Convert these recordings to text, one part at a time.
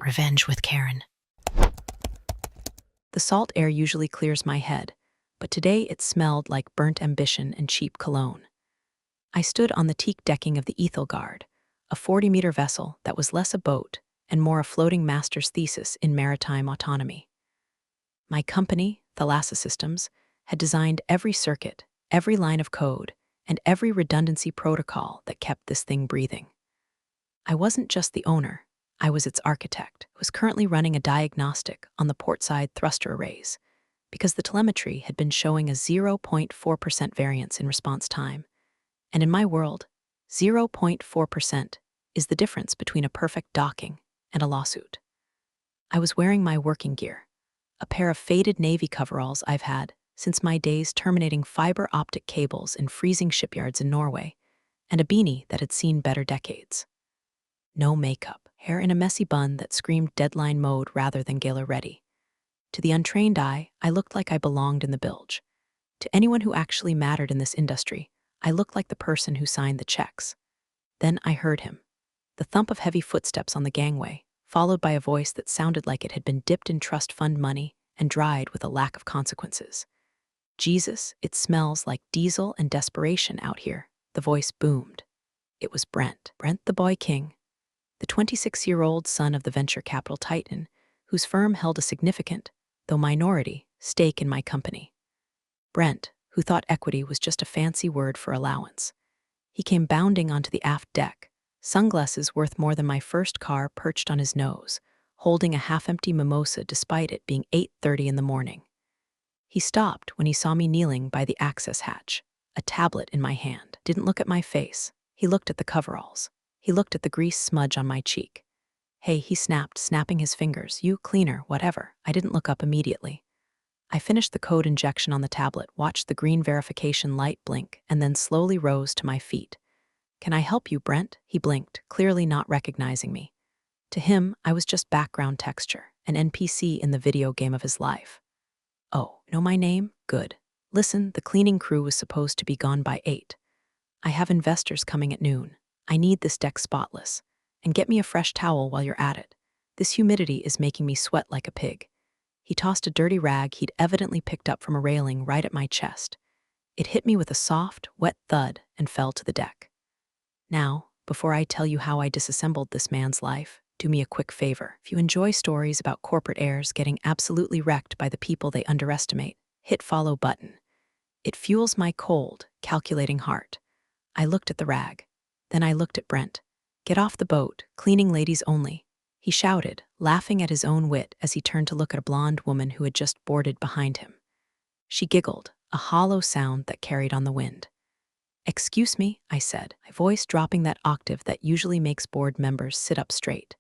Revenge with Karen. The salt air usually clears my head, but today it smelled like burnt ambition and cheap cologne. I stood on the teak decking of the Ethelgard, a 40-meter vessel that was less a boat and more a floating master's thesis in maritime autonomy. My company, Thalassa Systems, had designed every circuit, every line of code, and every redundancy protocol that kept this thing breathing. I wasn't just the owner, I was its architect, who was currently running a diagnostic on the portside thruster arrays, because the telemetry had been showing a 0.4% variance in response time. And in my world, 0.4% is the difference between a perfect docking and a lawsuit. I was wearing my working gear, a pair of faded Navy coveralls I've had since my days terminating fiber optic cables in freezing shipyards in Norway, and a beanie that had seen better decades. No makeup, hair in a messy bun that screamed deadline mode rather than gala ready. To the untrained eye, I looked like I belonged in the bilge. To anyone who actually mattered in this industry, I looked like the person who signed the checks. Then I heard him. The thump of heavy footsteps on the gangway, followed by a voice that sounded like it had been dipped in trust fund money and dried with a lack of consequences. Jesus, it smells like diesel and desperation out here, the voice boomed. It was Brent the boy king, the 26-year-old son of the venture capital titan, whose firm held a significant, though minority, stake in my company. Brent, who thought equity was just a fancy word for allowance. He came bounding onto the aft deck, sunglasses worth more than my first car perched on his nose, holding a half-empty mimosa despite it being 8:30 in the morning. He stopped when he saw me kneeling by the access hatch, a tablet in my hand. Didn't look at my face. He looked at the coveralls. He looked at the grease smudge on my cheek. Hey, he snapped, snapping his fingers. You, cleaner, whatever. I didn't look up immediately. I finished the code injection on the tablet, watched the green verification light blink, and then slowly rose to my feet. Can I help you, Brent? He blinked, clearly not recognizing me. To him, I was just background texture, an NPC in the video game of his life. Oh, know my name? Good. Listen, the cleaning crew was supposed to be gone by 8. I have investors coming at noon. I need this deck spotless. And get me a fresh towel while you're at it. This humidity is making me sweat like a pig. He tossed a dirty rag he'd evidently picked up from a railing right at my chest. It hit me with a soft, wet thud and fell to the deck. Now, before I tell you how I disassembled this man's life, do me a quick favor. If you enjoy stories about corporate heirs getting absolutely wrecked by the people they underestimate, hit follow button. It fuels my cold, calculating heart. I looked at the rag. Then I looked at Brent. Get off the boat, cleaning ladies only. He shouted, laughing at his own wit as he turned to look at a blonde woman who had just boarded behind him. She giggled, a hollow sound that carried on the wind. Excuse me, I said, my voice dropping that octave that usually makes board members sit up straight.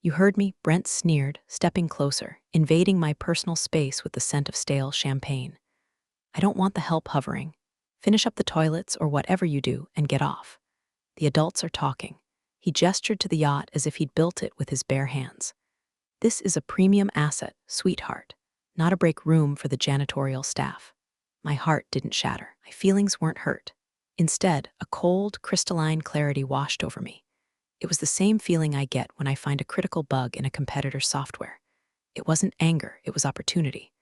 You heard me, Brent sneered, stepping closer, invading my personal space with the scent of stale champagne. I don't want the help hovering. Finish up the toilets or whatever you do and get off. The adults are talking. He gestured to the yacht as if he'd built it with his bare hands. This is a premium asset, sweetheart, not a break room for the janitorial staff. My heart didn't shatter. My feelings weren't hurt. Instead, a cold, crystalline clarity washed over me. It was the same feeling I get when I find a critical bug in a competitor's software. It wasn't anger, it was opportunity.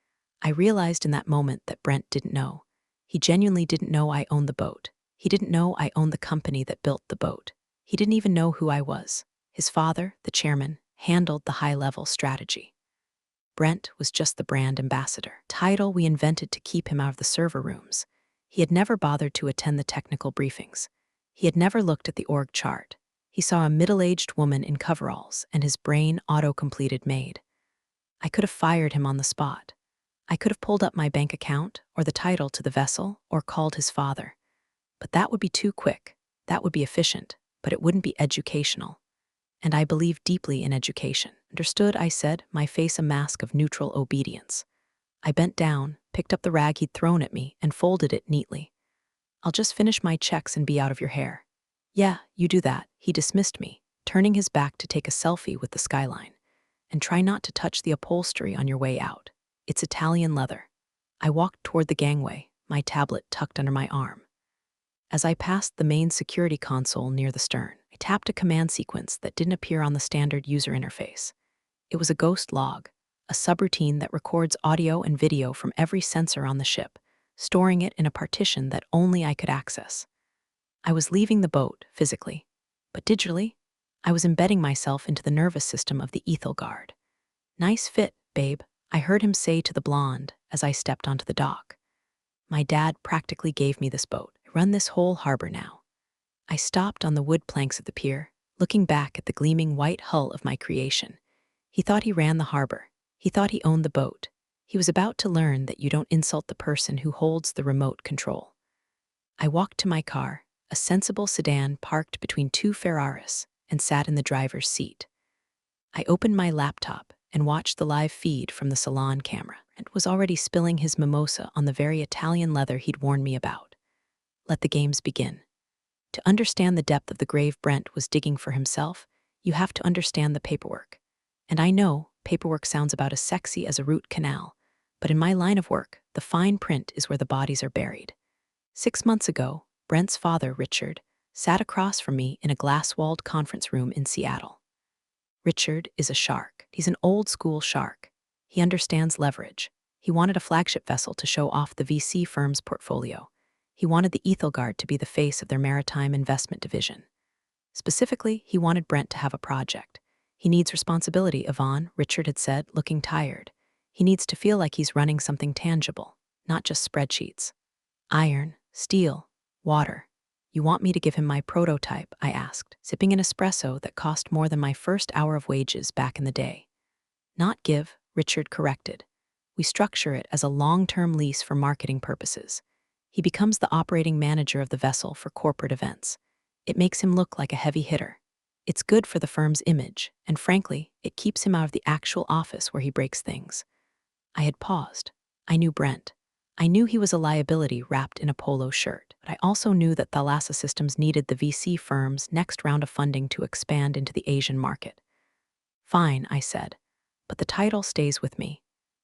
I realized in that moment that Brent didn't know. He genuinely didn't know I owned the boat. He didn't know I owned the company that built the boat. He didn't even know who I was. His father, the chairman, handled the high-level strategy. Brent was just the brand ambassador, title we invented to keep him out of the server rooms. He had never bothered to attend the technical briefings. He had never looked at the org chart. He saw a middle-aged woman in coveralls, and his brain auto-completed maid. I could have fired him on the spot. I could have pulled up my bank account, or the title to the vessel, or called his father. But that would be too quick. That would be efficient, but it wouldn't be educational. And I believe deeply in education. Understood, I said, my face a mask of neutral obedience. I bent down, picked up the rag he'd thrown at me, and folded it neatly. I'll just finish my checks and be out of your hair. Yeah, you do that. He dismissed me, turning his back to take a selfie with the skyline. And try not to touch the upholstery on your way out. It's Italian leather. I walked toward the gangway, my tablet tucked under my arm. As I passed the main security console near the stern, I tapped a command sequence that didn't appear on the standard user interface. It was a ghost log, a subroutine that records audio and video from every sensor on the ship, storing it in a partition that only I could access. I was leaving the boat, physically, but digitally, I was embedding myself into the nervous system of the Ethel Guard. "Nice fit, babe," I heard him say to the blonde as I stepped onto the dock. "My dad practically gave me this boat. I run this whole harbor now." I stopped on the wood planks of the pier, looking back at the gleaming white hull of my creation. He thought he ran the harbor. He thought he owned the boat. He was about to learn that you don't insult the person who holds the remote control. I walked to my car, a sensible sedan parked between two Ferraris, and sat in the driver's seat. I opened my laptop and watched the live feed from the salon camera. Brent was already spilling his mimosa on the very Italian leather he'd warned me about. Let the games begin. To understand the depth of the grave Brent was digging for himself, you have to understand the paperwork. And I know paperwork sounds about as sexy as a root canal, but in my line of work, the fine print is where the bodies are buried. 6 months ago, Brent's father, Richard, sat across from me in a glass-walled conference room in Seattle. Richard is a shark. He's an old-school shark. He understands leverage. He wanted a flagship vessel to show off the VC firm's portfolio. He wanted the Ethelgard to be the face of their maritime investment division. Specifically, he wanted Brent to have a project. "He needs responsibility, Yvonne," Richard had said, looking tired. "He needs to feel like he's running something tangible, not just spreadsheets. Iron, steel, water. You want me to give him my prototype?" I asked, sipping an espresso that cost more than my first hour of wages back in the day. "Not give," Richard corrected. "We structure it as a long-term lease for marketing purposes. He becomes the operating manager of the vessel for corporate events. It makes him look like a heavy hitter. It's good for the firm's image, and frankly, it keeps him out of the actual office where he breaks things." I had paused. I knew Brent. I knew he was a liability wrapped in a polo shirt, but I also knew that Thalassa Systems needed the VC firm's next round of funding to expand into the Asian market. "Fine," I said, "but the title stays with me.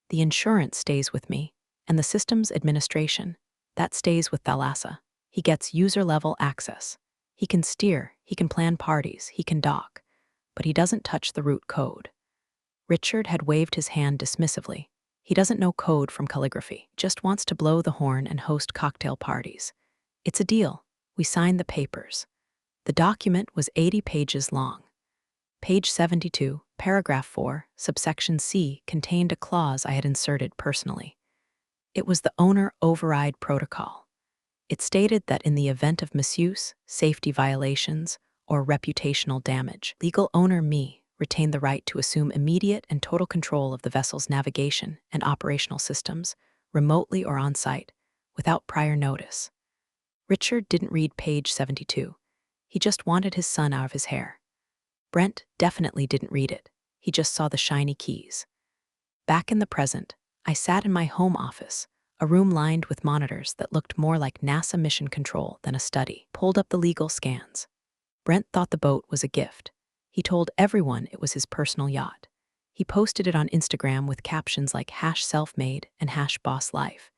The insurance stays with me, and the systems administration, that stays with Thalassa. He gets user-level access. He can steer, he can plan parties, he can dock, but he doesn't touch the root code." Richard had waved his hand dismissively. He doesn't know code from calligraphy, just wants to blow the horn and host cocktail parties. It's a deal. We signed the papers. The document was 80 pages long. Page 72, paragraph 4, subsection C, contained a clause I had inserted personally. It was the owner override protocol. It stated that in the event of misuse, safety violations, or reputational damage, legal owner me retained the right to assume immediate and total control of the vessel's navigation and operational systems, remotely or on-site, without prior notice. Richard didn't read page 72. He just wanted his son out of his hair. Brent definitely didn't read it. He just saw the shiny keys. Back in the present, I sat in my home office, a room lined with monitors that looked more like NASA mission control than a study, pulled up the legal scans. Brent thought the boat was a gift. He told everyone it was his personal yacht. He posted it on Instagram with captions like #selfmade and #bosslife.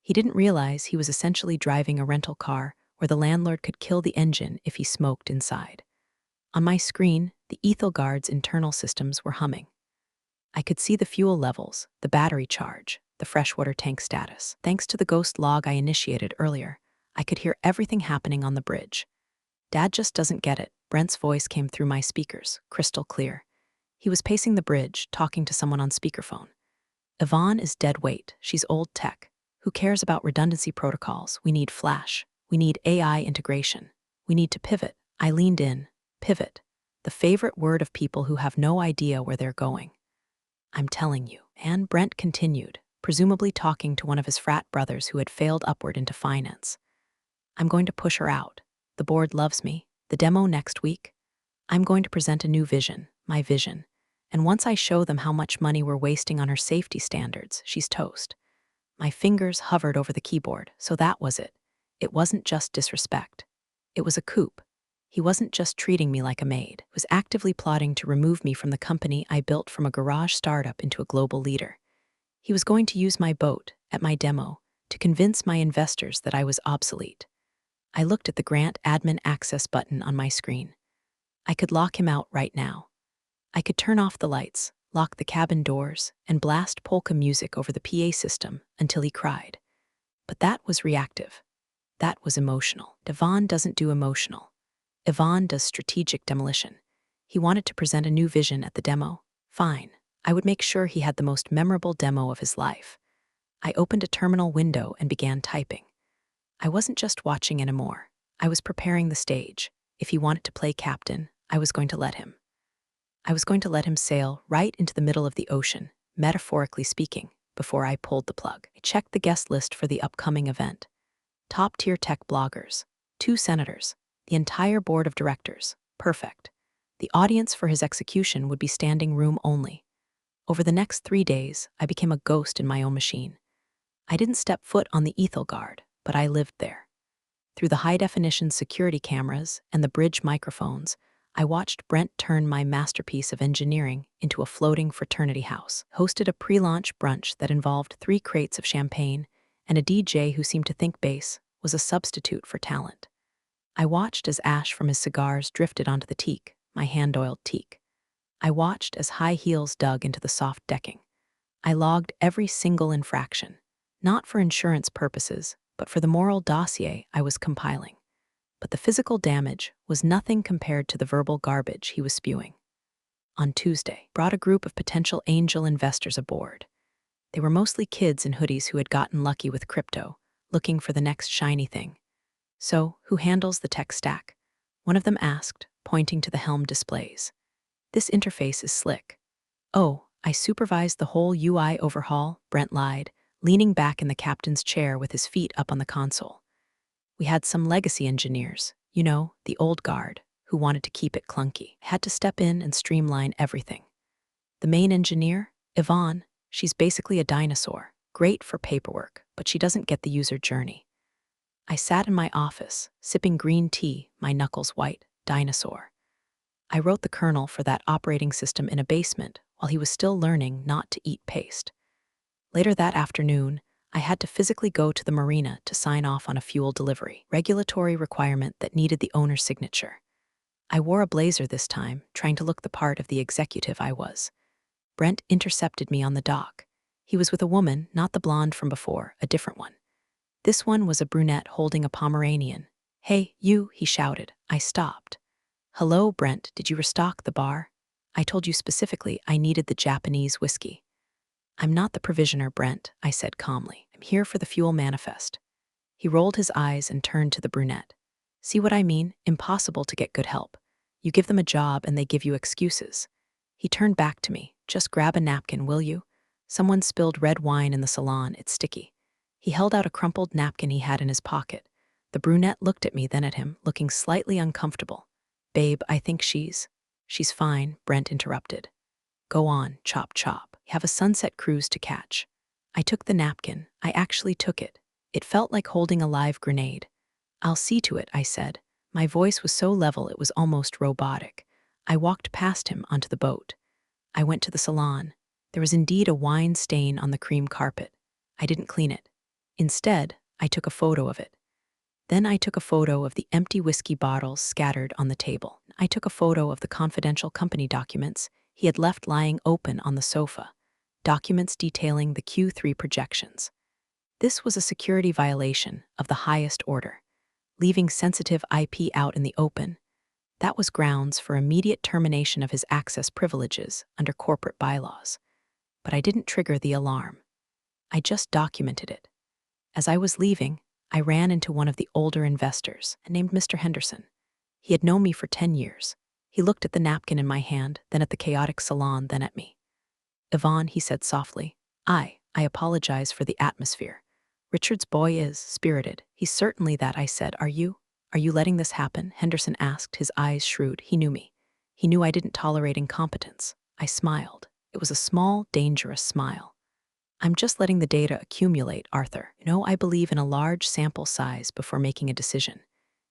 He didn't realize he was essentially driving a rental car where the landlord could kill the engine if he smoked inside. On my screen, the Ethelgard's internal systems were humming. I could see the fuel levels, the battery charge, the freshwater tank status. Thanks to the ghost log I initiated earlier, I could hear everything happening on the bridge. "Dad just doesn't get it." Brent's voice came through my speakers, crystal clear. He was pacing the bridge, talking to someone on speakerphone. "Yvonne is dead weight. She's old tech. Who cares about redundancy protocols? We need Flash. We need AI integration. We need to pivot." I leaned in. Pivot. The favorite word of people who have no idea where they're going. "I'm telling you." And Brent continued, presumably talking to one of his frat brothers who had failed upward into finance. "I'm going to push her out. The board loves me. The demo next week. I'm going to present a new vision, my vision. And once I show them how much money we're wasting on her safety standards, she's toast." My fingers hovered over the keyboard, so that was it. It wasn't just disrespect. It was a coup. He wasn't just treating me like a maid. He was actively plotting to remove me from the company I built from a garage startup into a global leader. He was going to use my boat, at my demo, to convince my investors that I was obsolete. I looked at the grant admin access button on my screen. I could lock him out right now. I could turn off the lights, lock the cabin doors, and blast polka music over the PA system until he cried. But that was reactive. That was emotional. Devon doesn't do emotional. Yvonne does strategic demolition. He wanted to present a new vision at the demo. Fine. I would make sure he had the most memorable demo of his life. I opened a terminal window and began typing. I wasn't just watching anymore. I was preparing the stage. If he wanted to play captain, I was going to let him. I was going to let him sail right into the middle of the ocean, metaphorically speaking, before I pulled the plug. I checked the guest list for the upcoming event. Top-tier tech bloggers, 2 senators, the entire board of directors. Perfect. The audience for his execution would be standing room only. Over the next 3 days, I became a ghost in my own machine. I didn't step foot on the Ethelgard, but I lived there. Through the high-definition security cameras and the bridge microphones, I watched Brent turn my masterpiece of engineering into a floating fraternity house, hosted a pre-launch brunch that involved 3 crates of champagne, and a DJ who seemed to think bass was a substitute for talent. I watched as ash from his cigars drifted onto the teak, my hand-oiled teak. I watched as high heels dug into the soft decking. I logged every single infraction, not for insurance purposes, but for the moral dossier I was compiling. But the physical damage was nothing compared to the verbal garbage he was spewing. On Tuesday, brought a group of potential angel investors aboard. They were mostly kids in hoodies who had gotten lucky with crypto, looking for the next shiny thing. So, who handles the tech stack? One of them asked, pointing to the helm displays. This interface is slick. Oh, I supervised the whole UI overhaul, Brent lied, leaning back in the captain's chair with his feet up on the console. We had some legacy engineers, the old guard, who wanted to keep it clunky. I had to step in and streamline everything. The main engineer, Yvonne, she's basically a dinosaur, great for paperwork, but she doesn't get the user journey. I sat in my office, sipping green tea, my knuckles white, dinosaur. I wrote the kernel for that operating system in a basement while he was still learning not to eat paste. Later that afternoon, I had to physically go to the marina to sign off on a fuel delivery, regulatory requirement that needed the owner's signature. I wore a blazer this time, trying to look the part of the executive I was. Brent intercepted me on the dock. He was with a woman, not the blonde from before, a different one. This one was a brunette holding a Pomeranian. "Hey, you," he shouted. I stopped. "Hello, Brent, did you restock the bar? I told you specifically I needed the Japanese whiskey." "I'm not the provisioner, Brent," I said calmly. "I'm here for the fuel manifest." He rolled his eyes and turned to the brunette. "See what I mean? Impossible to get good help. You give them a job and they give you excuses." He turned back to me. "Just grab a napkin, will you? Someone spilled red wine in the salon, it's sticky." He held out a crumpled napkin he had in his pocket. The brunette looked at me, then at him, looking slightly uncomfortable. "Babe, I think she's fine," Brent interrupted. "Go on, chop chop. Have a sunset cruise to catch." I took the napkin. I actually took it. It felt like holding a live grenade. "I'll see to it," I said. My voice was so level it was almost robotic. I walked past him onto the boat. I went to the salon. There was indeed a wine stain on the cream carpet. I didn't clean it. Instead, I took a photo of it. Then I took a photo of the empty whiskey bottles scattered on the table. I took a photo of the confidential company documents he had left lying open on the sofa, documents detailing the Q3 projections. This was a security violation of the highest order. Leaving sensitive IP out in the open, that was grounds for immediate termination of his access privileges under corporate bylaws. But I didn't trigger the alarm. I just documented it. As I was leaving, I ran into one of the older investors, named Mr. Henderson. He had known me for 10 years. He looked at the napkin in my hand, then at the chaotic salon, then at me. "Yvonne," he said softly, I apologize for the atmosphere. Richard's boy is spirited. He's certainly that," I said. Are you letting this happen?" Henderson asked, his eyes shrewd. He knew me. He knew I didn't tolerate incompetence. I smiled. It was a small, dangerous smile. "I'm just letting the data accumulate, Arthur. I believe in a large sample size before making a decision."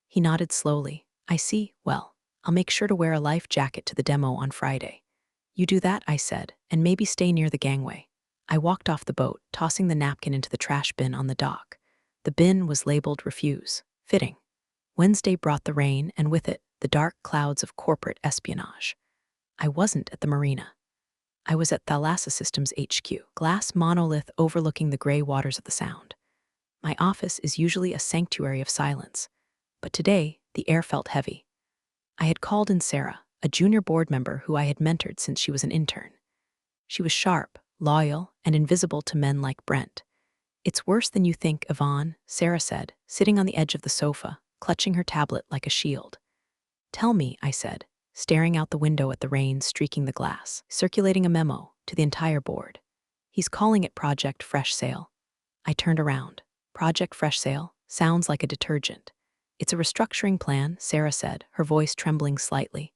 He nodded slowly. "I see. Well, I'll make sure to wear a life jacket to the demo on Friday." "You do that," I said, "and maybe stay near the gangway." I walked off the boat, tossing the napkin into the trash bin on the dock. The bin was labeled refuse. Fitting. Wednesday brought the rain, and with it, the dark clouds of corporate espionage. I wasn't at the marina. I was at Thalassa Systems HQ, glass monolith overlooking the gray waters of the Sound. My office is usually a sanctuary of silence, but today the air felt heavy. I had called in Sarah, a junior board member who I had mentored since she was an intern. She was sharp, loyal, and invisible to men like Brent. "It's worse than you think, Yvonne," Sarah said, sitting on the edge of the sofa, clutching her tablet like a shield. "Tell me," I said, staring out the window at the rain streaking the glass, circulating a memo to the entire board. "He's calling it Project Fresh Sale." I turned around. Project Fresh Sale sounds like a detergent. "It's a restructuring plan," Sarah said, her voice trembling slightly.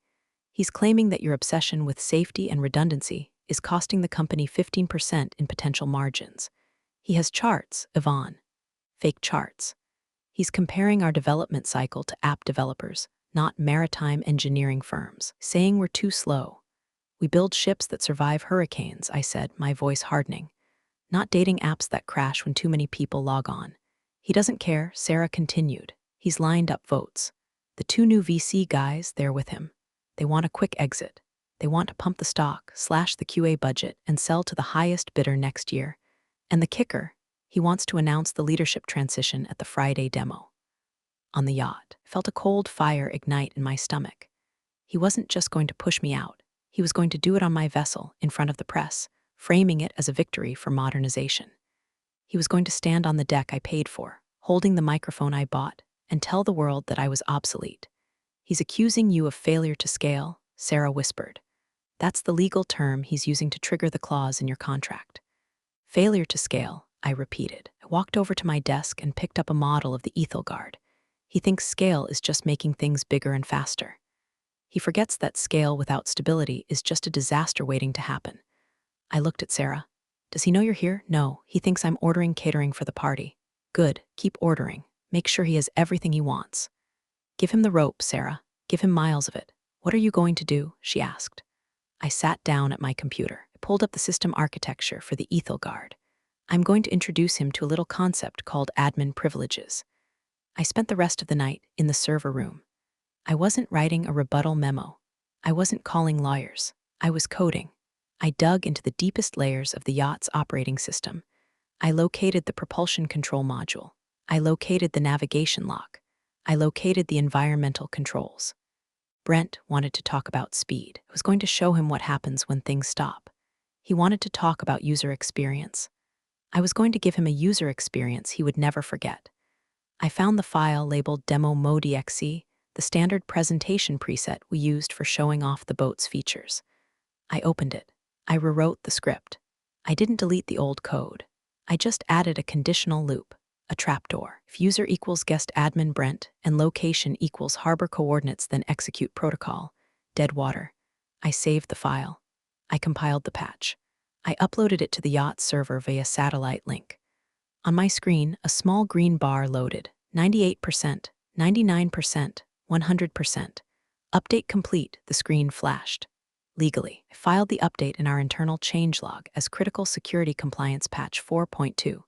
"He's claiming that your obsession with safety and redundancy is costing the company 15% in potential margins. He has charts, Yvonne. Fake charts. He's comparing our development cycle to app developers, not maritime engineering firms, saying we're too slow. We build ships that survive hurricanes," I said, my voice hardening. "Not dating apps that crash when too many people log on." "He doesn't care," Sarah continued. "He's lined up votes. The 2 new VC guys, they're with him. They want a quick exit. They want to pump the stock, slash the QA budget, and sell to the highest bidder next year. And the kicker, he wants to announce the leadership transition at the Friday demo." On the yacht, I felt a cold fire ignite in my stomach. He wasn't just going to push me out. He was going to do it on my vessel, in front of the press, framing it as a victory for modernization. He was going to stand on the deck I paid for, holding the microphone I bought, and tell the world that I was obsolete. "He's accusing you of failure to scale," Sarah whispered. "That's the legal term he's using to trigger the clause in your contract." "Failure to scale," I repeated. I walked over to my desk and picked up a model of the Ethelgard. "He thinks scale is just making things bigger and faster. He forgets that scale without stability is just a disaster waiting to happen." I looked at Sarah. "Does he know you're here?" "No, he thinks I'm ordering catering for the party." "Good, keep ordering. Make sure he has everything he wants." "Give him the rope, Sarah. Give him miles of it." "What are you going to do?" she asked. I sat down at my computer. I pulled up the system architecture for the Ethelgard. "I'm going to introduce him to a little concept called admin privileges." I spent the rest of the night in the server room. I wasn't writing a rebuttal memo. I wasn't calling lawyers. I was coding. I dug into the deepest layers of the yacht's operating system. I located the propulsion control module. I located the navigation lock. I located the environmental controls. Brent wanted to talk about speed. I was going to show him what happens when things stop. He wanted to talk about user experience. I was going to give him a user experience he would never forget. I found the file labeled Demo Mode.exe, the standard presentation preset we used for showing off the boat's features. I opened it. I rewrote the script. I didn't delete the old code. I just added a conditional loop, a trapdoor. If user equals guest admin Brent and location equals harbor coordinates, then execute protocol, dead water. I saved the file. I compiled the patch. I uploaded it to the yacht server via satellite link. On my screen, a small green bar loaded. 98%, 99%, 100%. Update complete, the screen flashed. Legally, I filed the update in our internal changelog as Critical Security Compliance Patch 4.2.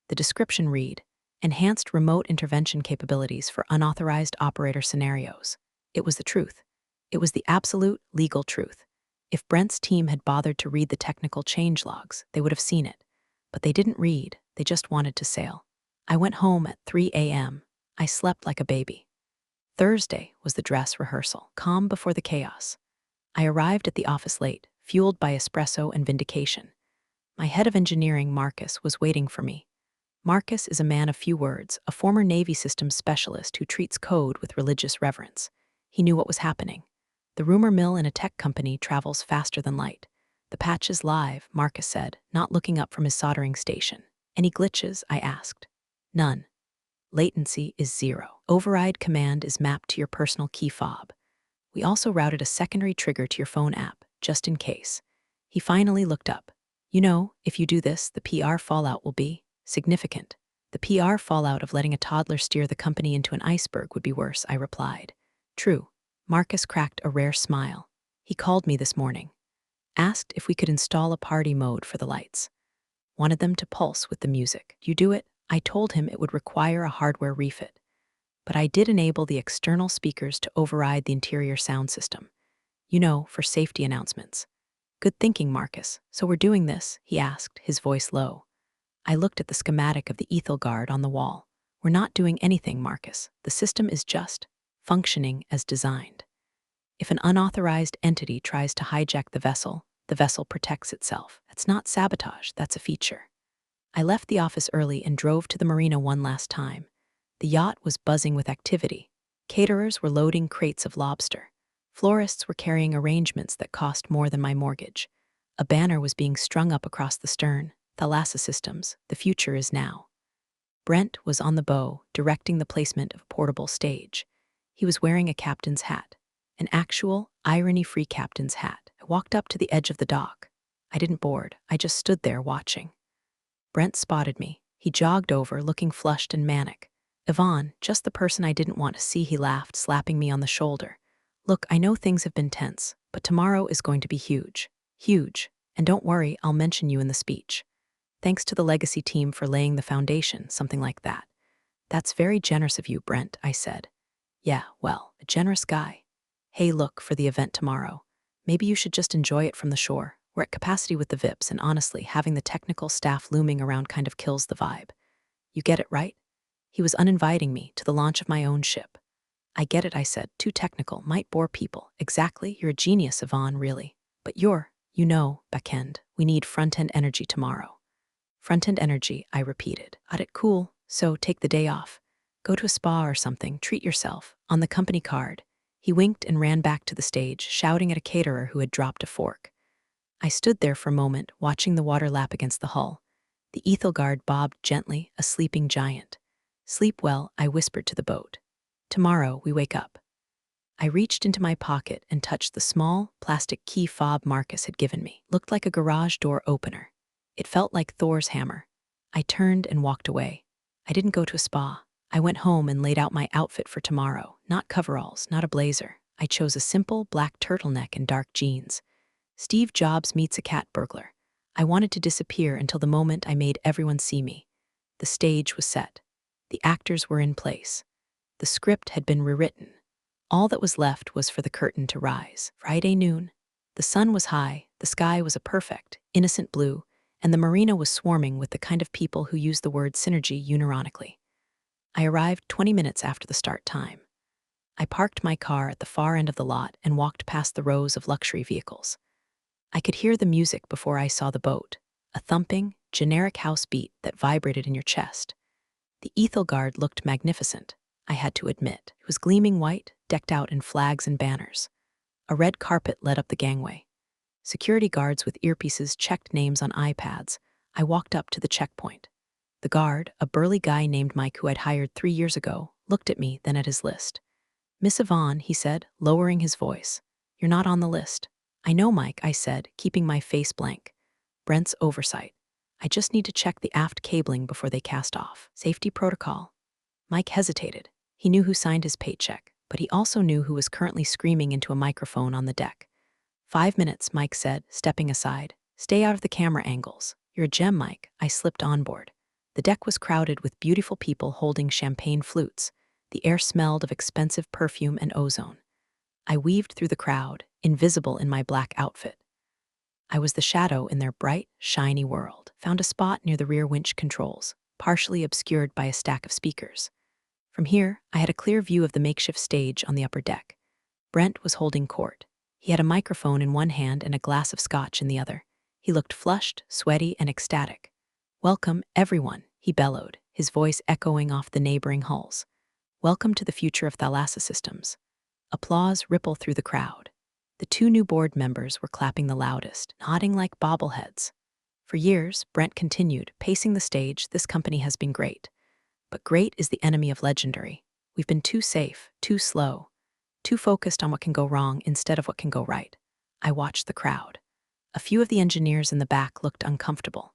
The description read, "Enhanced remote intervention capabilities for unauthorized operator scenarios." It was the truth. It was the absolute legal truth. If Brent's team had bothered to read the technical changelogs, they would have seen it. But they didn't read, they just wanted to sail. I went home at 3 a.m. I slept like a baby. Thursday was the dress rehearsal, calm before the chaos. I arrived at the office late, fueled by espresso and vindication. My head of engineering, Marcus, was waiting for me. Marcus is a man of few words, a former Navy systems specialist who treats code with religious reverence. He knew what was happening. The rumor mill in a tech company travels faster than light. "The patch is live," Marcus said, not looking up from his soldering station. "Any glitches?" I asked. "None. Latency is 0. Override command is mapped to your personal key fob. We also routed a secondary trigger to your phone app, just in case." He finally looked up. "You know, if you do this, the PR fallout will be significant." "The PR fallout of letting a toddler steer the company into an iceberg would be worse," I replied. "True." Marcus cracked a rare smile. He called me this morning. Asked if we could install a party mode for the lights. Wanted them to pulse with the music. "You do it?" I told him it would require a hardware refit. But I did enable the external speakers to override the interior sound system. You know, for safety announcements. Good thinking, Marcus. So we're doing this? He asked, his voice low. I looked at the schematic of the Ethel Guard on the wall. We're not doing anything, Marcus. The system is just functioning as designed. If an unauthorized entity tries to hijack the vessel protects itself. That's not sabotage, that's a feature. I left the office early and drove to the marina one last time. The yacht was buzzing with activity. Caterers were loading crates of lobster. Florists were carrying arrangements that cost more than my mortgage. A banner was being strung up across the stern. Thalassa Systems, the future is now. Brent was on the bow, directing the placement of a portable stage. He was wearing a captain's hat, an actual, irony-free captain's hat. I walked up to the edge of the dock. I didn't board, I just stood there watching. Brent spotted me. He jogged over, looking flushed and manic. Yvonne, just the person I didn't want to see, he laughed, slapping me on the shoulder. Look, I know things have been tense, but tomorrow is going to be huge. Huge. And don't worry, I'll mention you in the speech. Thanks to the legacy team for laying the foundation, something like that. That's very generous of you, Brent, I said. Yeah, well, a generous guy. Hey, look, for the event tomorrow. Maybe you should just enjoy it from the shore. We're at capacity with the VIPs, and honestly, having the technical staff looming around kind of kills the vibe. You get it, right? He was uninviting me to the launch of my own ship. I get it, I said. Too technical, might bore people. Exactly, you're a genius, Yvonne, really. But backend. We need front-end energy tomorrow. Front-end energy, I repeated. Got it, cool. So take the day off. Go to a spa or something, treat yourself. On the company card. He winked and ran back to the stage, shouting at a caterer who had dropped a fork. I stood there for a moment, watching the water lap against the hull. The Ethel Guard bobbed gently, a sleeping giant. Sleep well, I whispered to the boat. Tomorrow we wake up. I reached into my pocket and touched the small, plastic key fob Marcus had given me. Looked like a garage door opener. It felt like Thor's hammer. I turned and walked away. I didn't go to a spa. I went home and laid out my outfit for tomorrow. Not coveralls, not a blazer. I chose a simple black turtleneck and dark jeans. Steve Jobs meets a cat burglar. I wanted to disappear until the moment I made everyone see me. The stage was set. The actors were in place. The script had been rewritten. All that was left was for the curtain to rise. Friday noon. The sun was high, the sky was a perfect, innocent blue, and the marina was swarming with the kind of people who use the word synergy unironically. I arrived 20 minutes after the start time. I parked my car at the far end of the lot and walked past the rows of luxury vehicles. I could hear the music before I saw the boat, a thumping, generic house beat that vibrated in your chest. The Ethel Guard looked magnificent, I had to admit. It was gleaming white, decked out in flags and banners. A red carpet led up the gangway. Security guards with earpieces checked names on iPads. I walked up to the checkpoint. The guard, a burly guy named Mike who I'd hired 3 years ago, looked at me, then at his list. Miss Yvonne, he said, lowering his voice. You're not on the list. I know, Mike, I said, keeping my face blank. Brent's oversight. I just need to check the aft cabling before they cast off. Safety protocol. Mike hesitated. He knew who signed his paycheck, but he also knew who was currently screaming into a microphone on the deck. 5 minutes, Mike said, stepping aside. Stay out of the camera angles. You're a gem, Mike. I slipped on board. The deck was crowded with beautiful people holding champagne flutes. The air smelled of expensive perfume and ozone. I weaved through the crowd, invisible in my black outfit. I was the shadow in their bright, shiny world. Found a spot near the rear winch controls, partially obscured by a stack of speakers. From here, I had a clear view of the makeshift stage on the upper deck. Brent was holding court. He had a microphone in one hand and a glass of scotch in the other. He looked flushed, sweaty, and ecstatic. Welcome, everyone, he bellowed, his voice echoing off the neighboring hulls. Welcome to the future of Thalassa Systems. Applause rippled through the crowd. The 2 new board members were clapping the loudest, nodding like bobbleheads. For years, Brent continued, pacing the stage. This company has been great. But great is the enemy of legendary. We've been too safe, too slow, too focused on what can go wrong instead of what can go right. I watched the crowd. A few of the engineers in the back looked uncomfortable.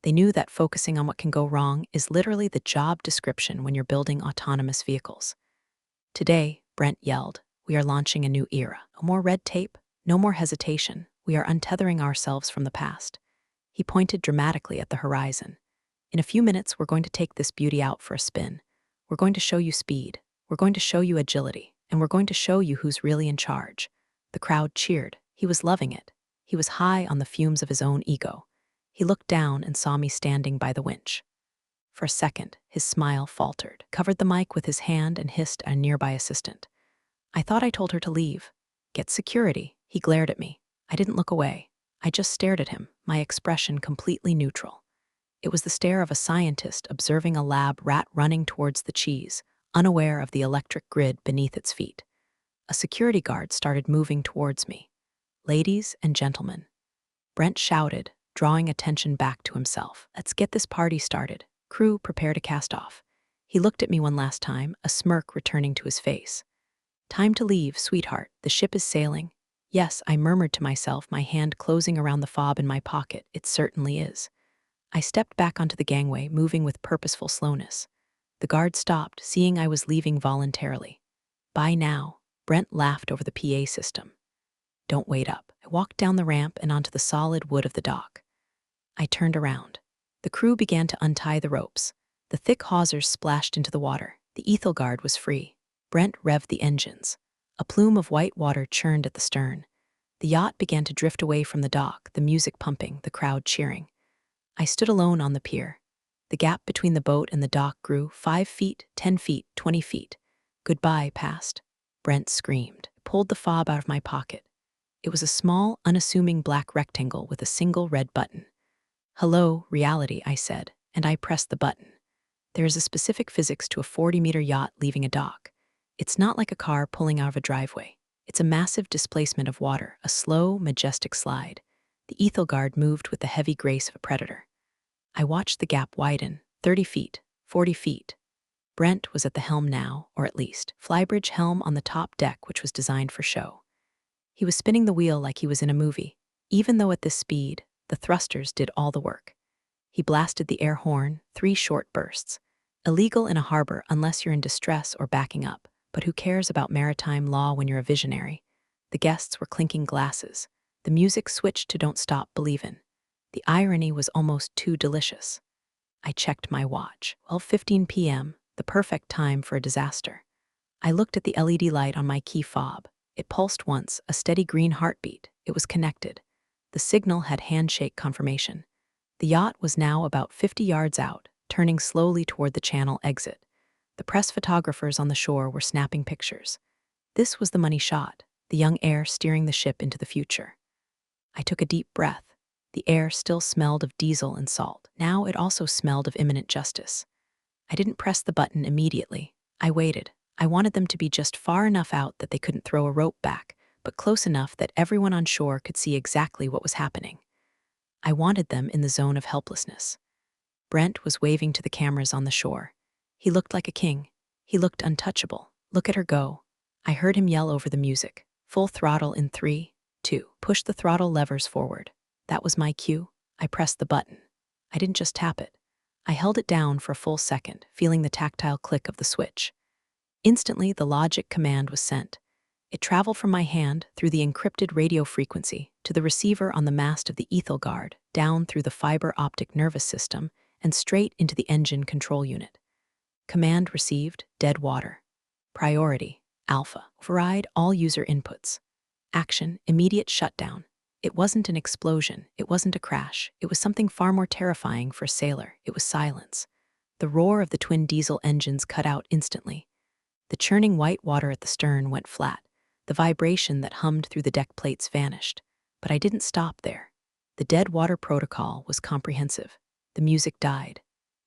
They knew that focusing on what can go wrong is literally the job description when you're building autonomous vehicles. Today, Brent yelled, we are launching a new era. No more red tape, no more hesitation. We are untethering ourselves from the past. He pointed dramatically at the horizon. In a few minutes, we're going to take this beauty out for a spin. We're going to show you speed. We're going to show you agility. And we're going to show you who's really in charge. The crowd cheered. He was loving it. He was high on the fumes of his own ego. He looked down and saw me standing by the winch. For a second, his smile faltered, covered the mic with his hand, and hissed at a nearby assistant. I thought I told her to leave. Get security. He glared at me. I didn't look away. I just stared at him, my expression completely neutral. It was the stare of a scientist observing a lab rat running towards the cheese, unaware of the electric grid beneath its feet. A security guard started moving towards me. "Ladies and gentlemen," Brent shouted, drawing attention back to himself. "Let's get this party started. Crew, prepare to cast off." He looked at me one last time, a smirk returning to his face. "Time to leave, sweetheart. The ship is sailing." "Yes," I murmured to myself, my hand closing around the fob in my pocket. "It certainly is." I stepped back onto the gangway, moving with purposeful slowness. The guard stopped, seeing I was leaving voluntarily. "Bye now." Brent laughed over the PA system. "Don't wait up." I walked down the ramp and onto the solid wood of the dock. I turned around. The crew began to untie the ropes. The thick hawsers splashed into the water. The ethel guard was free. Brent revved the engines. A plume of white water churned at the stern. The yacht began to drift away from the dock, the music pumping, the crowd cheering. I stood alone on the pier. The gap between the boat and the dock grew 5 feet, 10 feet, 20 feet. "Goodbye," passed. Brent screamed. I pulled the fob out of my pocket. It was a small, unassuming black rectangle with a single red button. "Hello, reality," I said, and I pressed the button. There is a specific physics to a 40-meter yacht leaving a dock. It's not like a car pulling out of a driveway. It's a massive displacement of water, a slow, majestic slide. The ethel guard moved with the heavy grace of a predator. I watched the gap widen, 30 feet, 40 feet. Brent was at the helm now, or at least, flybridge helm on the top deck, which was designed for show. He was spinning the wheel like he was in a movie, even though at this speed, the thrusters did all the work. He blasted the air horn, 3 short bursts. Illegal in a harbor unless you're in distress or backing up, but who cares about maritime law when you're a visionary? The guests were clinking glasses. The music switched to Don't Stop Believin'. The irony was almost too delicious. I checked my watch. 12:15 p.m., the perfect time for a disaster. I looked at the LED light on my key fob. It pulsed once, a steady green heartbeat. It was connected. The signal had handshake confirmation. The yacht was now about 50 yards out, turning slowly toward the channel exit. The press photographers on the shore were snapping pictures. This was the money shot, the young heir steering the ship into the future. I took a deep breath. The air still smelled of diesel and salt. Now it also smelled of imminent justice. I didn't press the button immediately. I waited. I wanted them to be just far enough out that they couldn't throw a rope back, but close enough that everyone on shore could see exactly what was happening. I wanted them in the zone of helplessness. Brent was waving to the cameras on the shore. He looked like a king. He looked untouchable. "Look at her go." I heard him yell over the music. "Full throttle in 3, 2. Push the throttle levers forward." That was my cue. I pressed the button. I didn't just tap it. I held it down for a full second, feeling the tactile click of the switch. Instantly, the logic command was sent. It traveled from my hand through the encrypted radio frequency to the receiver on the mast of the ethel guard, down through the fiber optic nervous system, and straight into the engine control unit. Command received, dead water. Priority, alpha. Override all user inputs. Action, immediate shutdown. It wasn't an explosion. It wasn't a crash. It was something far more terrifying for a sailor. It was silence. The roar of the twin diesel engines cut out instantly. The churning white water at the stern went flat. The vibration that hummed through the deck plates vanished. But I didn't stop there. The dead water protocol was comprehensive. The music died.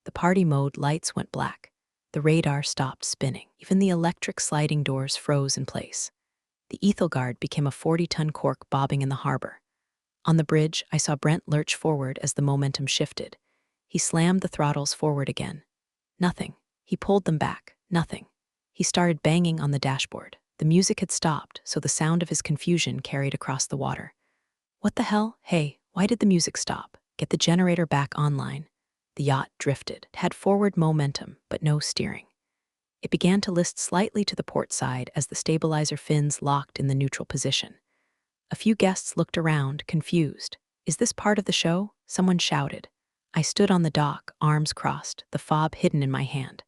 The party mode lights went black. The radar stopped spinning. Even the electric sliding doors froze in place. The ethel guard became a 40-ton cork bobbing in the harbor. On the bridge, I saw Brent lurch forward as the momentum shifted. He slammed the throttles forward again. Nothing. He pulled them back. Nothing. He started banging on the dashboard. The music had stopped, so the sound of his confusion carried across the water. "What the hell? Hey, why did the music stop? Get the generator back online." The yacht drifted. It had forward momentum, but no steering. It began to list slightly to the port side as the stabilizer fins locked in the neutral position. A few guests looked around, confused. "Is this part of the show?" Someone shouted. I stood on the dock, arms crossed, the fob hidden in my hand.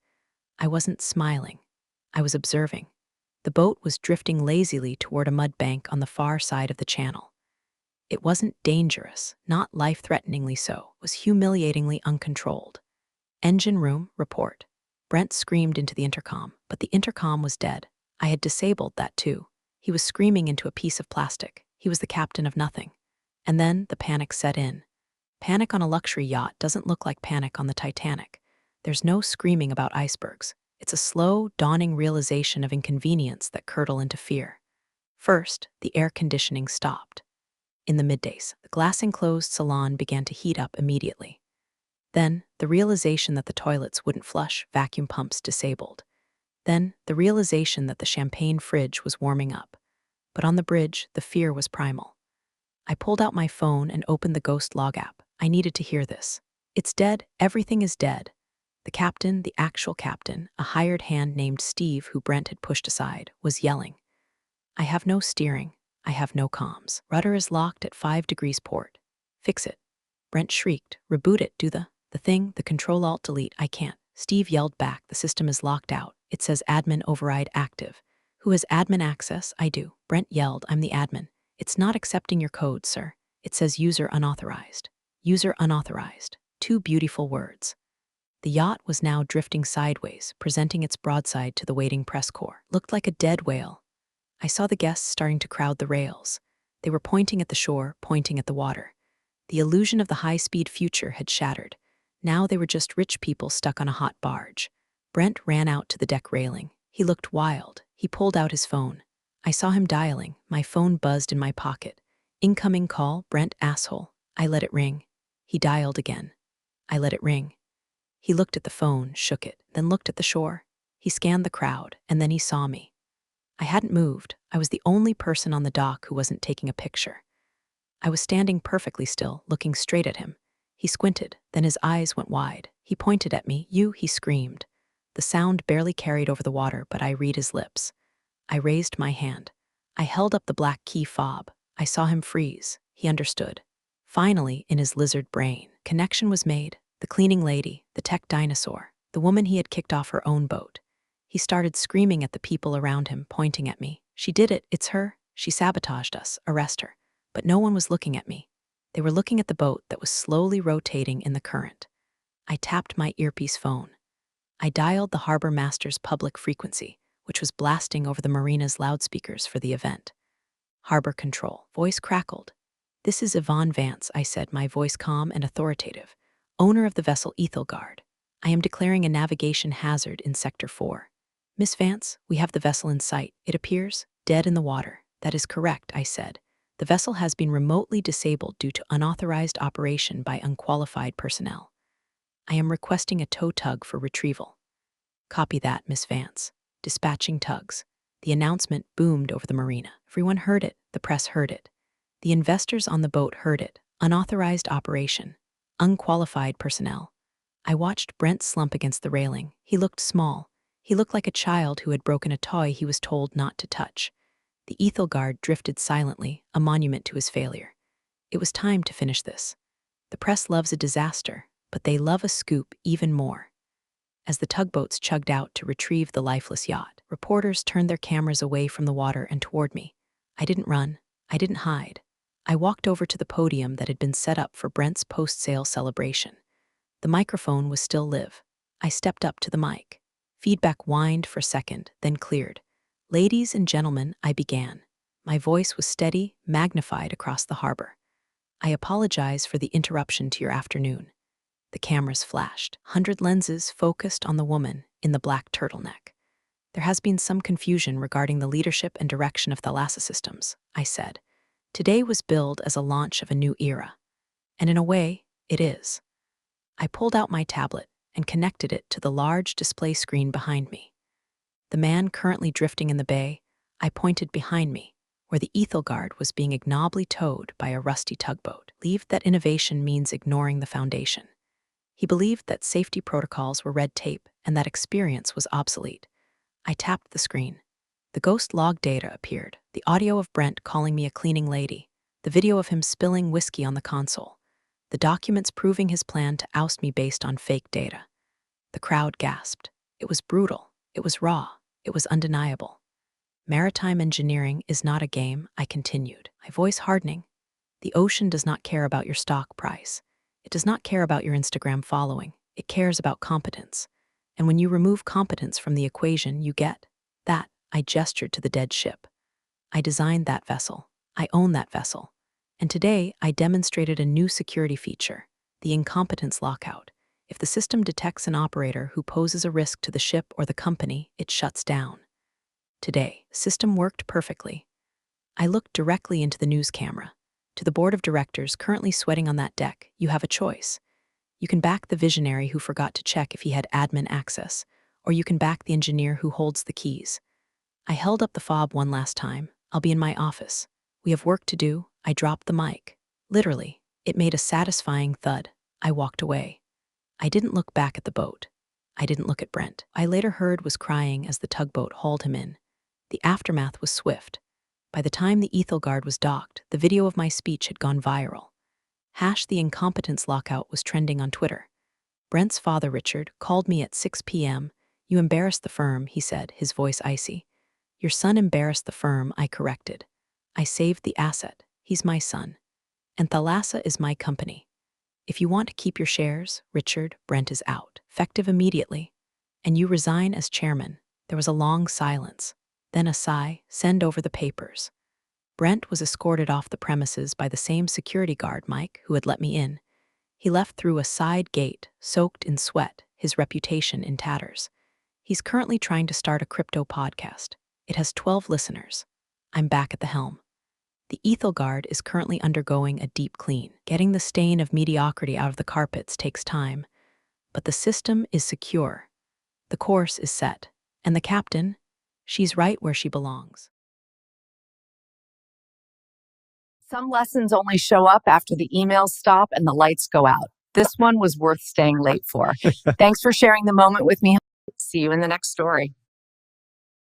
I wasn't smiling. I was observing. The boat was drifting lazily toward a mud bank on the far side of the channel. It wasn't dangerous, not life-threateningly so, it was humiliatingly uncontrolled. Engine room, report. Brent screamed into the intercom, but the intercom was dead. I had disabled that too. He was screaming into a piece of plastic. He was the captain of nothing. And then the panic set in. Panic on a luxury yacht doesn't look like panic on the Titanic. There's no screaming about icebergs. It's a slow, dawning realization of inconvenience that curdle into fear. First, the air conditioning stopped. In the middays, the glass-enclosed salon began to heat up immediately. Then, the realization that the toilets wouldn't flush, vacuum pumps disabled. Then, the realization that the champagne fridge was warming up. But on the bridge, the fear was primal. I pulled out my phone and opened the Ghost log app. I needed to hear this. It's dead. Everything is dead. The captain, the actual captain, a hired hand named Steve who Brent had pushed aside, was yelling. I have no steering. I have no comms. Rudder is locked at 5 degrees port. Fix it. Brent shrieked. Reboot it, do the thing, the Control-Alt-Delete, I can't. Steve yelled back, the system is locked out. It says admin override active. Who has admin access? I do. Brent yelled, I'm the admin. It's not accepting your code, sir. It says user unauthorized. User unauthorized. 2 beautiful words. The yacht was now drifting sideways, presenting its broadside to the waiting press corps. Looked like a dead whale. I saw the guests starting to crowd the rails. They were pointing at the shore, pointing at the water. The illusion of the high-speed future had shattered. Now they were just rich people stuck on a hot barge. Brent ran out to the deck railing. He looked wild. He pulled out his phone. I saw him dialing. My phone buzzed in my pocket. Incoming call, Brent asshole. I let it ring. He dialed again. I let it ring. He looked at the phone, shook it, then looked at the shore. He scanned the crowd, and then he saw me. I hadn't moved. I was the only person on the dock who wasn't taking a picture. I was standing perfectly still, looking straight at him. He squinted, then his eyes went wide. He pointed at me. You, he screamed. The sound barely carried over the water, but I read his lips. I raised my hand. I held up the black key fob. I saw him freeze. He understood. Finally, in his lizard brain, connection was made. The cleaning lady, the tech dinosaur, the woman he had kicked off her own boat. He started screaming at the people around him, pointing at me. She did it. It's her. She sabotaged us. Arrest her. But no one was looking at me. They were looking at the boat that was slowly rotating in the current. I tapped my earpiece phone. I dialed the harbor master's public frequency, which was blasting over the marina's loudspeakers for the event. Harbor control. Voice crackled. This is Yvonne Vance, I said, my voice calm and authoritative. Owner of the vessel Ethelgard. I am declaring a navigation hazard in Sector 4. Miss Vance, we have the vessel in sight. It appears dead in the water. That is correct, I said. The vessel has been remotely disabled due to unauthorized operation by unqualified personnel. I am requesting a tow tug for retrieval. Copy that, Miss Vance. Dispatching tugs. The announcement boomed over the marina. Everyone heard it. The press heard it. The investors on the boat heard it. Unauthorized operation. Unqualified personnel. I watched Brent slump against the railing. He looked small. He looked like a child who had broken a toy he was told not to touch. The Ethelgard drifted silently, a monument to his failure. It was time to finish this. The press loves a disaster, but they love a scoop even more. As the tugboats chugged out to retrieve the lifeless yacht, reporters turned their cameras away from the water and toward me. I didn't run. I didn't hide. I walked over to the podium that had been set up for Brent's post-sale celebration. The microphone was still live. I stepped up to the mic. Feedback whined for a second, then cleared. Ladies and gentlemen, I began. My voice was steady, magnified across the harbor. I apologize for the interruption to your afternoon. The cameras flashed. 100 lenses focused on the woman in the black turtleneck. There has been some confusion regarding the leadership and direction of Thalassa Systems, I said. Today was billed as a launch of a new era. And in a way, it is. I pulled out my tablet and connected it to the large display screen behind me. The man currently drifting in the bay, I pointed behind me, where the Ethelgard was being ignobly towed by a rusty tugboat. Believed that innovation means ignoring the foundation. He believed that safety protocols were red tape and that experience was obsolete. I tapped the screen. The ghost log data appeared, the audio of Brent calling me a cleaning lady, the video of him spilling whiskey on the console, the documents proving his plan to oust me based on fake data. The crowd gasped. It was brutal. It was raw. It was undeniable. Maritime engineering is not a game, I continued, my voice hardening. The ocean does not care about your stock price. It does not care about your Instagram following. It cares about competence. And when you remove competence from the equation, you get that. I gestured to the dead ship. I designed that vessel. I own that vessel. And today, I demonstrated a new security feature, the incompetence lockout. If the system detects an operator who poses a risk to the ship or the company, it shuts down. Today, the system worked perfectly. I looked directly into the news camera. To the board of directors currently sweating on that deck, you have a choice. You can back the visionary who forgot to check if he had admin access, or you can back the engineer who holds the keys. I held up the fob one last time. I'll be in my office. We have work to do. I dropped the mic. Literally, it made a satisfying thud. I walked away. I didn't look back at the boat. I didn't look at Brent. I later heard was crying as the tugboat hauled him in. The aftermath was swift. By the time the Ethelgard was docked, the video of my speech had gone viral. The incompetence lockout was trending on Twitter. Brent's father, Richard, called me at 6 p.m. You embarrassed the firm, he said, his voice icy. Your son embarrassed the firm, I corrected. I saved the asset. He's my son. And Thalassa is my company. If you want to keep your shares, Richard, Brent is out, effective immediately. And you resign as chairman. There was a long silence. Then a sigh, send over the papers. Brent was escorted off the premises by the same security guard, Mike, who had let me in. He left through a side gate, soaked in sweat, his reputation in tatters. He's currently trying to start a crypto podcast. It has 12 listeners. I'm back at the helm. The Ethelgard is currently undergoing a deep clean. Getting the stain of mediocrity out of the carpets takes time, but the system is secure. The course is set. And the captain? She's right where she belongs. Some lessons only show up after the emails stop and the lights go out. This one was worth staying late for. Thanks for sharing the moment with me. See you in the next story.